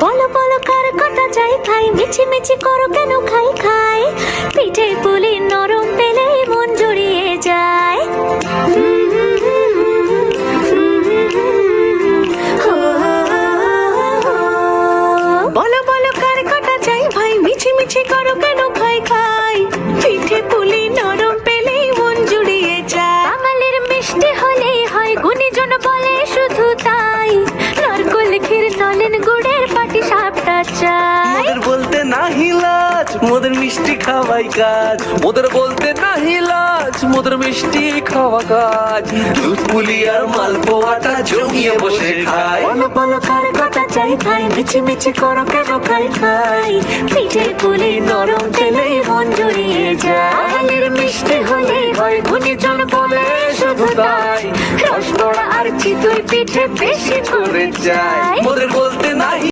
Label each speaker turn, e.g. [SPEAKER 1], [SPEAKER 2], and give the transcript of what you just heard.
[SPEAKER 1] বলো বলো কার কটা চাই খাই, মিছি মিছি করো কেন খাই খাই, পিঠে পুলি নরম পেলে মন জড়িয়ে যায়। বলো বলো কার কটা চাই ভাই, মিছি মিছি করো কেন খাই খাই, পিঠে পুলি নরম পেলে মন জুড়িয়ে যায়। বাঙালির মিষ্টি হলেই হয়, গুণীজন বলে শুধু তাই, নারকোল ক্ষীর নলেন গুড়ের পাটি সাপটা চাই।
[SPEAKER 2] মোদের বলতে নাহি লাজ, মোদের মিষ্টি খাওয়াই কাজ, মোদের বলতে নাহি লাজ, মোদের মিষ্টি খাওয়া কাজ। দুধ পুলি আর মালপোয়াটা জমিয়ে বসে খাই।
[SPEAKER 1] বলো বলো কার কটা চাই ভাই, মিছি মিছি করো কেন খাই খাই, পিঠে পুলি নরম পেলেই মন জড়িয়ে যায়। বাঙালির মিষ্টি হলেই হয়, গুণীজন বলে শুধু তাই, রসবড়া আর চিতই পিঠে বেশি করে যায়।
[SPEAKER 2] মোদের বলতে নাহি